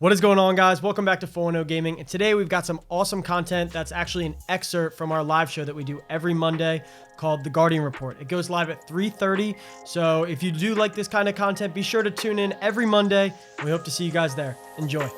What is going on, guys? Welcome back to 4-0 Gaming. And today we've got some awesome content that's actually an excerpt from our live show that we do every Monday called The Guardian Report. It goes live at 3:30. So if you do like this kind of content, be sure to tune in every Monday. We hope to see you guys there. Enjoy. All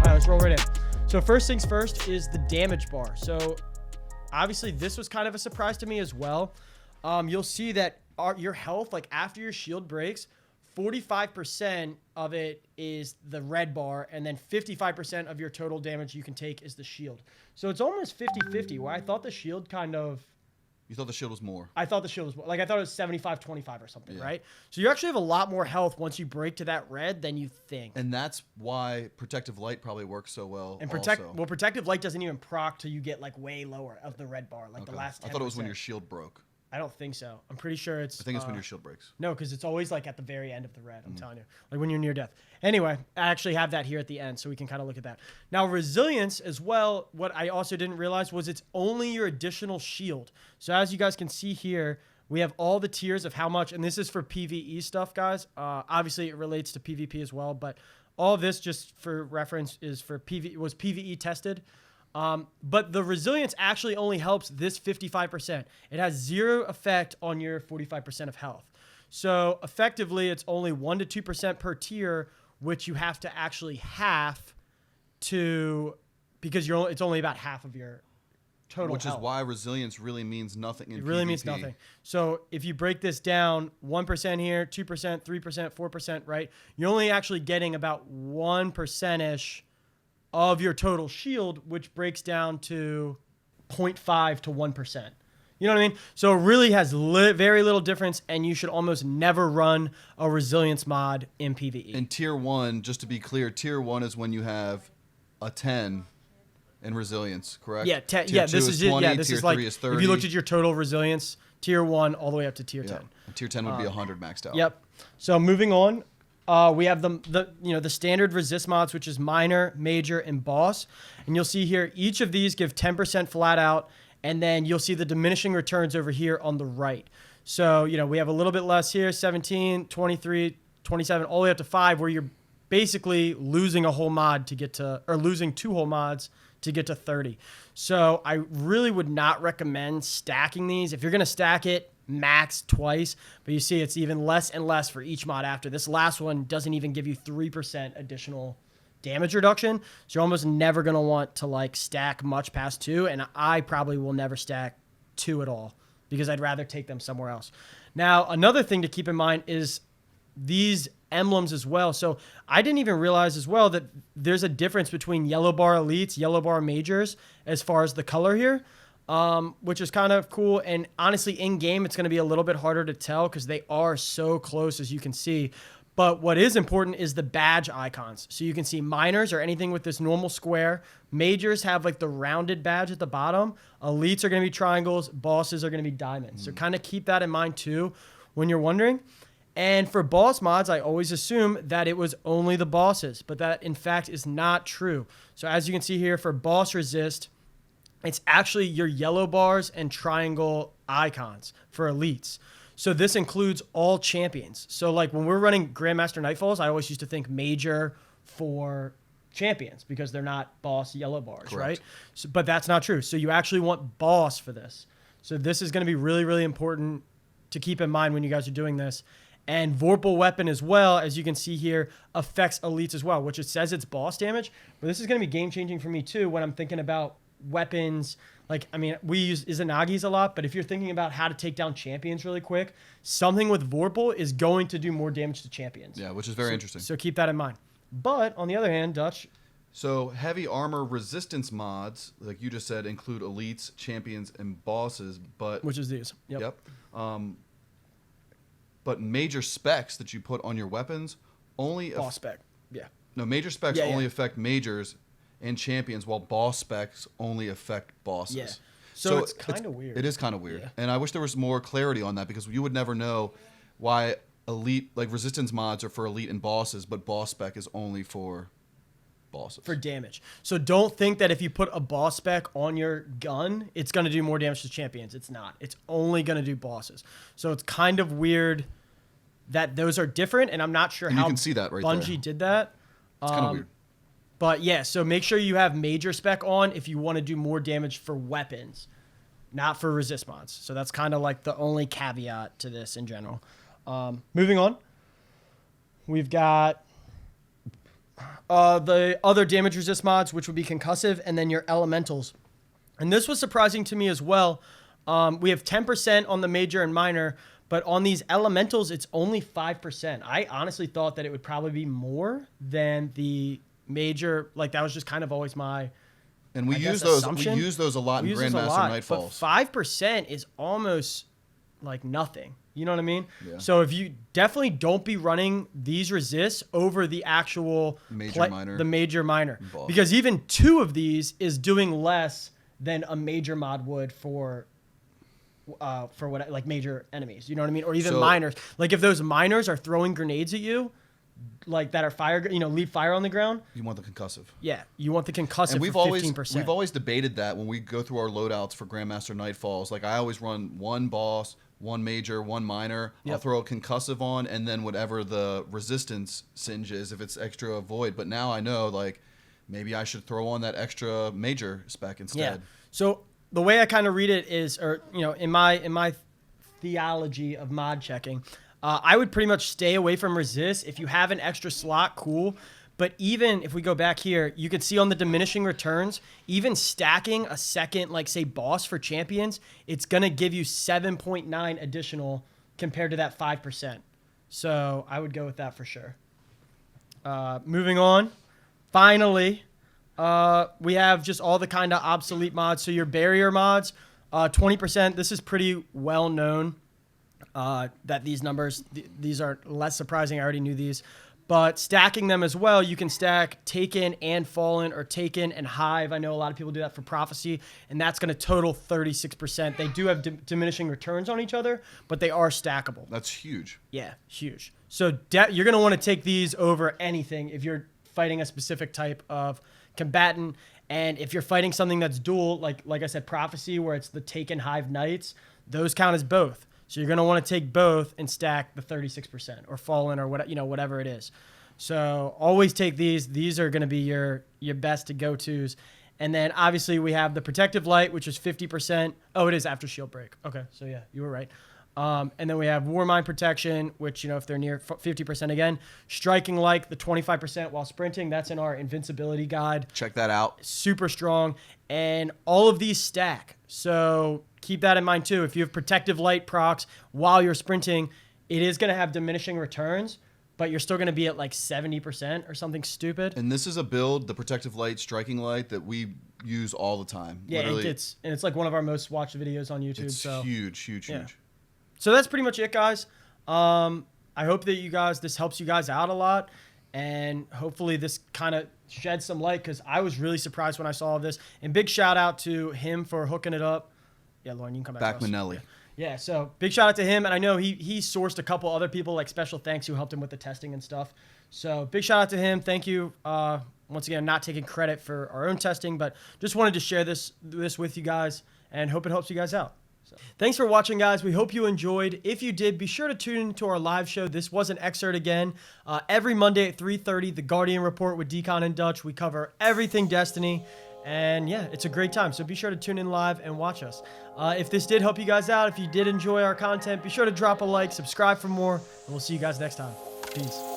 right, let's roll right in. So first things first is the damage bar. So obviously this was kind of a surprise to me as well. You'll see that your health, like after your shield breaks, 45% of it is the red bar, and then 55% of your total damage you can take is the shield. So it's almost 50-50, where I thought the shield kind of... You thought the shield was more? I thought the shield was more. Like, I thought it was 75-25 or something, right? So you actually have a lot more health once you break to that red than you think. And that's why Protective Light probably works so well. And also. Well, Protective Light doesn't even proc till you get, like, way lower of the red bar, like the last 10%. I thought it was when your shield broke. I don't think so. I'm pretty sure it's... I think it's when your shield breaks. No, because it's always like at the very end of the red, I'm telling you. Like when you're near death. Anyway, I actually have that here at the end, so we can kind of look at that. Now, resilience as well, what I also didn't realize was it's only your additional shield. So as you guys can see here, we have all the tiers of how much, and this is for PvE stuff, guys. Obviously, it relates to PvP as well, but all of this, just for reference, is for was PvE tested. But the resilience actually only helps this 55%. It has zero effect on your 45% of health. So effectively, it's only 1 to 2% per tier, which you have to actually half to, because it's only about half of your total Which health. is why resilience really means nothing in PvP. It really means nothing. So if you break this down, 1% here, 2%, 3%, 4%, right? You're only actually getting about 1%-ish of your total shield, which breaks down to 0.5 to 1%. You know what I mean? So it really has very little difference, and you should almost never run a resilience mod in PvE. In Tier 1, just to be clear, Tier 1 is when you have a 10 in resilience, correct? Yeah, Tier this 2 is 20, yeah, this Tier is like 3 is 30. if you looked at your total resilience, Tier 1 all the way up to Tier 10. And Tier 10 would be 100 maxed out. Yep. So moving on, we have the standard resist mods, which is minor, major, and boss. And you'll see here, each of these give 10% flat out. And then you'll see the diminishing returns over here on the right. So, we have a little bit less here, 17, 23, 27, all the way up to 5, where you're basically losing a whole mod to get to, or losing 2 whole mods to get to 30. So I really would not recommend stacking these. If you're going to stack it, max twice, but you see it's even less and less for each mod after. This last one doesn't even give you 3% additional damage reduction, so you're almost never going to want to stack much past 2, and I probably will never stack 2 at all because I'd rather take them somewhere else. Now, another thing to keep in mind is these emblems as well. So I didn't even realize as well that there's a difference between yellow bar elites, yellow bar majors as far as the color here. Which is kind of cool. And honestly, in game, it's going to be a little bit harder to tell because they are so close, as you can see. But what is important is the badge icons. So you can see minors or anything with this normal square. Majors have the rounded badge at the bottom. Elites are going to be triangles. Bosses are going to be diamonds. So kind of keep that in mind too when you're wondering. And for boss mods, I always assume that it was only the bosses, but that in fact is not true. So as you can see here for boss resist, it's actually your yellow bars and triangle icons for elites. So this includes all champions. So when we're running Grandmaster Nightfalls, I always used to think major for champions because they're not boss yellow bars, Correct. right? So, but that's not true. So you actually want boss for this. So this is going to be really, really important to keep in mind when you guys are doing this. And Vorpal Weapon as well, as you can see here, affects elites as well, which it says it's boss damage. But this is going to be game-changing for me too when I'm thinking about weapons. We use Izanagi's a lot, but if you're thinking about how to take down champions really quick, something with Vorpal is going to do more damage to champions. Yeah, which is very interesting. So keep that in mind. But on the other hand, Dutch. So heavy armor resistance mods, like you just said, include elites, champions, and bosses. But Which is these. Yep. But major specs that you put on your weapons only... Boss spec. Yeah. No, major specs only affect majors and champions, while boss specs only affect bosses. Yeah. So it's kind of weird. It is kind of weird. Yeah. And I wish there was more clarity on that because you would never know why elite, resistance mods are for elite and bosses, but boss spec is only for bosses. For damage. So don't think that if you put a boss spec on your gun, it's going to do more damage to champions. It's not. It's only going to do bosses. So it's kind of weird that those are different, and I'm not sure how you can see that right Bungie there. did that. It's kind of weird. But yeah, so make sure you have major spec on if you want to do more damage for weapons, not for resist mods. So that's kind of like the only caveat to this in general. Moving on, we've got the other damage resist mods, which would be concussive, and then your elementals. And this was surprising to me as well. We have 10% on the major and minor, but on these elementals, it's only 5%. I honestly thought that it would probably be more than the major. Like, that was just kind of always my And we I use guess those. assumption. We use those a lot in Grandmaster Nightfalls. But 5% is almost like nothing. You know what I mean? Yeah. So if you definitely don't be running these resists over the actual Major, minor, boss. because even 2 of these is doing less than a major mod would for what, like major enemies. You know what I mean? Or even minors. Like if those minors are throwing grenades at you, like that are fire, leave fire on the ground. You want the concussive. Yeah, you want the concussive And for 15%. we've always debated that when we go through our loadouts for Grandmaster Nightfalls. Like I always run 1 boss, 1 major, 1 minor. Yep. I'll throw a concussive on, and then whatever the resistance singe is, if it's extra void. But now I know, like, maybe I should throw on that extra major spec instead. Yeah. So the way I kind of read it is, or in my theology of mod checking, I would pretty much stay away from resist. If you have an extra slot, cool. But even if we go back here, you can see on the diminishing returns, even stacking a second, like say boss for champions, it's going to give you 7.9 additional compared to that 5%. So I would go with that for sure. Moving on. Finally, we have just all the kind of obsolete mods. So your barrier mods, 20%. This is pretty well known that these numbers, these are less surprising. I already knew these. But stacking them as well, you can stack Taken and Fallen, or Taken and Hive. I know a lot of people do that for Prophecy, and that's going to total 36%. They do have diminishing returns on each other, but they are stackable. That's huge. Yeah, huge. So you're going to want to take these over anything if you're fighting a specific type of combatant. And if you're fighting something that's dual, like I said, Prophecy, where it's the Taken Hive Knights, those count as both. So you're going to want to take both and stack the 36% or Fallen or whatever it is. So always take these. These are going to be your best to go-tos. And then obviously we have the Protective Light, which is 50%. Oh, it is after Shield Break. Okay, so yeah, you were right. And then we have Warmind Protection, which, if they're near 50% again. Striking Light, the 25% while sprinting. That's in our Invincibility guide. Check that out. Super strong. And all of these stack. So keep that in mind too. If you have Protective Light procs while you're sprinting, it is going to have diminishing returns, but you're still going to be at like 70% or something stupid. And this is a build, the Protective Light, Striking Light, that we use all the time. Yeah, literally, it's like one of our most watched videos on YouTube. It's huge. Yeah. So that's pretty much it, guys. I hope that this helps you guys out a lot, and hopefully this kind of sheds some light, because I was really surprised when I saw this. And big shout out to him for hooking it up. Yeah, Lauren, you can come back. Manelli. Yeah, so big shout out to him. And I know he sourced a couple other people, like special thanks, who helped him with the testing and stuff. So big shout out to him. Thank you. Once again, not taking credit for our own testing, but just wanted to share this with you guys, and hope it helps you guys out. So, thanks for watching, guys. We hope you enjoyed. If you did, be sure to tune into our live show. This was an excerpt again. Every Monday at 3:30, The Guardian Report with Decon and Dutch. We cover everything Destiny. And yeah, it's a great time. So be sure to tune in live and watch us. If this did help you guys out, if you did enjoy our content, be sure to drop a like, subscribe for more, and we'll see you guys next time. Peace.